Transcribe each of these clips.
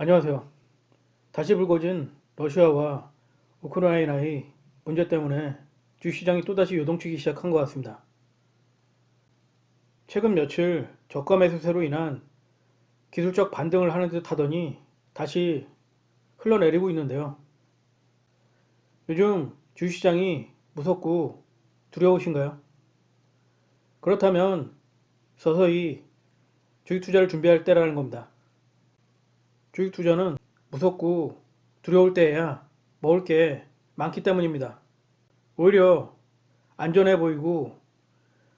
안녕하세요. 다시 불거진 러시아와 우크라이나의 문제 때문에 주식시장이 또다시 요동치기 시작한 것 같습니다. 최근 며칠 저가 매수세로 인한 기술적 반등을 하는 듯 하더니 다시 흘러내리고 있는데요. 요즘 주식시장이 무섭고 두려우신가요? 그렇다면 서서히 주식 투자를 준비할 때라는 겁니다. 주식 투자는 무섭고 두려울 때에야 먹을 게 많기 때문입니다. 오히려 안전해 보이고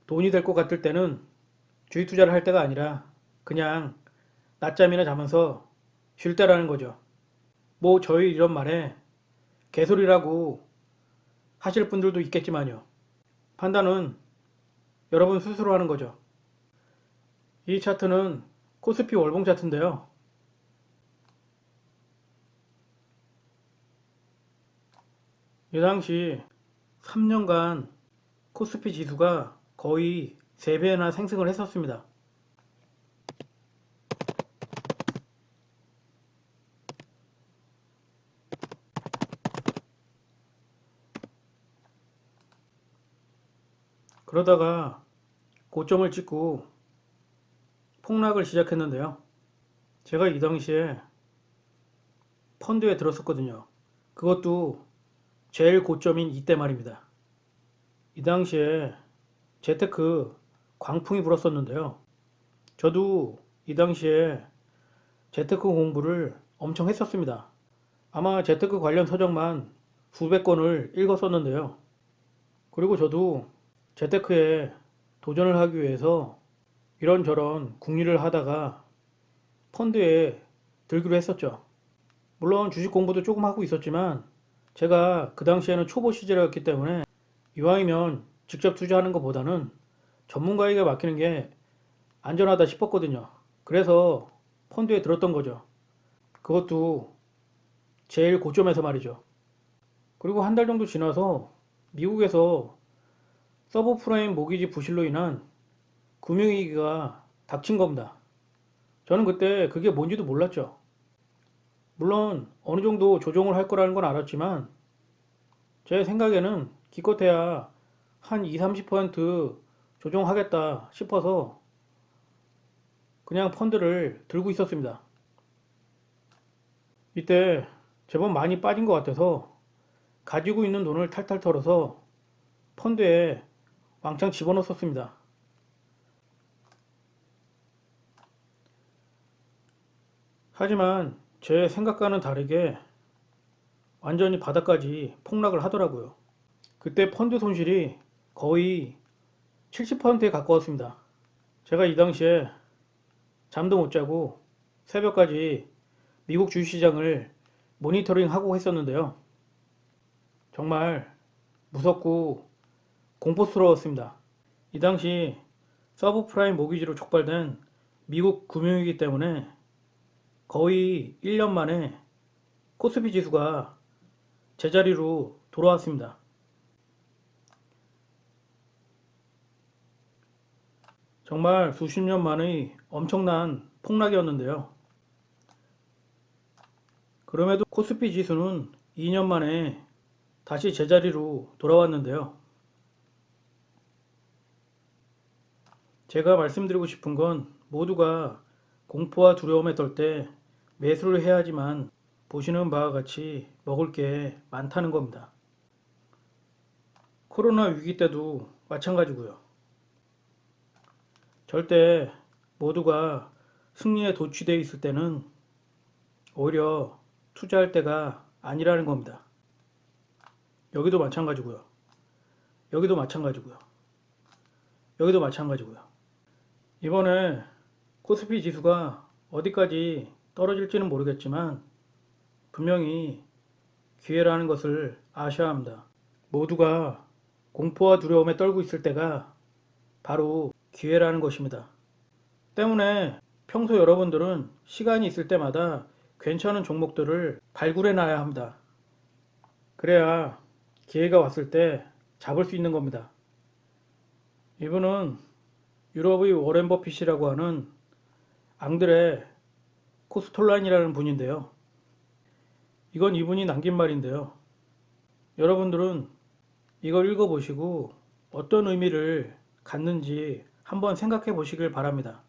돈이 될 것 같을 때는 주식 투자를 할 때가 아니라 그냥 낮잠이나 자면서 쉴 때라는 거죠. 뭐 저희 이런 말에 개소리라고 하실 분들도 있겠지만요. 판단은 여러분 스스로 하는 거죠. 이 차트는 코스피 월봉 차트인데요. 이 당시 3년간 코스피 지수가 거의 3배나 상승을 했었습니다. 그러다가 고점을 찍고 폭락을 시작했는데요. 제가 이 당시에 펀드에 들었었거든요. 그것도 제일 고점인 이때 말입니다. 이 당시에 재테크 광풍이 불었었는데요. 저도 이 당시에 재테크 공부를 엄청 했었습니다. 아마 재테크 관련 서적만 수백 권을 읽었었는데요. 그리고 저도 재테크에 도전을 하기 위해서 이런저런 궁리를 하다가 펀드에 들기로 했었죠. 물론 주식 공부도 조금 하고 있었지만 제가 그 당시에는 초보 시절이었기 때문에 이왕이면 직접 투자하는 것보다는 전문가에게 맡기는 게 안전하다 싶었거든요. 그래서 펀드에 들었던 거죠. 그것도 제일 고점에서 말이죠. 그리고 한 달 정도 지나서 미국에서 서브프라임 모기지 부실로 인한 금융위기가 닥친 겁니다. 저는 그때 그게 뭔지도 몰랐죠. 물론 어느 정도 조정을 할 거라는 건 알았지만 제 생각에는 기껏해야 한 2, 30% 조정하겠다 싶어서 그냥 펀드를 들고 있었습니다. 이때 제법 많이 빠진 것 같아서 가지고 있는 돈을 탈탈 털어서 펀드에 왕창 집어넣었습니다. 하지만 제 생각과는 다르게 완전히 바닥까지 폭락을 하더라고요. 그때 펀드 손실이 거의 70%에 가까웠습니다. 제가 이 당시에 잠도 못 자고 새벽까지 미국 주식시장을 모니터링하고 했었는데요. 정말 무섭고 공포스러웠습니다. 이 당시 서브프라임 모기지로 촉발된 미국 금융위기 때문에 거의 1년 만에 코스피 지수가 제자리로 돌아왔습니다. 정말 수십 년 만의 엄청난 폭락이었는데요. 그럼에도 코스피 지수는 2년 만에 다시 제자리로 돌아왔는데요. 제가 말씀드리고 싶은 건 모두가 공포와 두려움에 떨 때 매수를 해야지만 보시는 바와 같이 먹을 게 많다는 겁니다. 코로나 위기 때도 마찬가지고요. 절대 모두가 승리에 도취되어 있을 때는 오히려 투자할 때가 아니라는 겁니다. 여기도 마찬가지고요. 여기도 마찬가지고요. 여기도 마찬가지고요. 이번에 코스피 지수가 어디까지 떨어질지는 모르겠지만 분명히 기회라는 것을 아셔야 합니다. 모두가 공포와 두려움에 떨고 있을 때가 바로 기회라는 것입니다. 때문에 평소 여러분들은 시간이 있을 때마다 괜찮은 종목들을 발굴해 놔야 합니다. 그래야 기회가 왔을 때 잡을 수 있는 겁니다. 이분은 유럽의 워렌 버핏이라고 하는 앙드레 코스톨란이라는 분인데요. 이건 이분이 남긴 말인데요. 여러분들은 이걸 읽어보시고 어떤 의미를 갖는지 한번 생각해 보시길 바랍니다.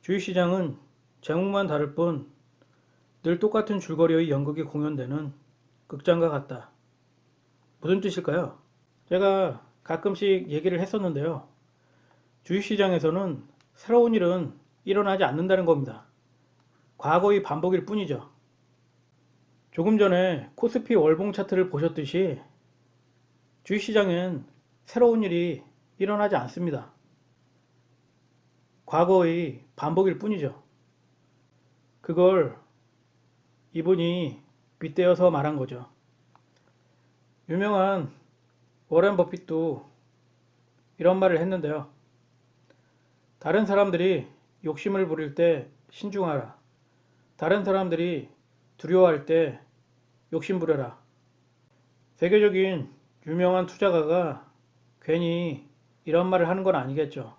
주식시장은 제목만 다를 뿐 늘 똑같은 줄거리의 연극이 공연되는 극장과 같다. 무슨 뜻일까요? 제가 가끔씩 얘기를 했었는데요. 주식시장에서는 새로운 일은 일어나지 않는다는 겁니다. 과거의 반복일 뿐이죠. 조금 전에 코스피 월봉 차트를 보셨듯이 주식시장엔 새로운 일이 일어나지 않습니다. 과거의 반복일 뿐이죠. 그걸 이분이 빗대어서 말한 거죠. 유명한 워렌 버핏도 이런 말을 했는데요. 다른 사람들이 욕심을 부릴 때 신중하라. 다른 사람들이 두려워할 때 욕심 부려라. 세계적인 유명한 투자가가 괜히 이런 말을 하는 건 아니겠죠.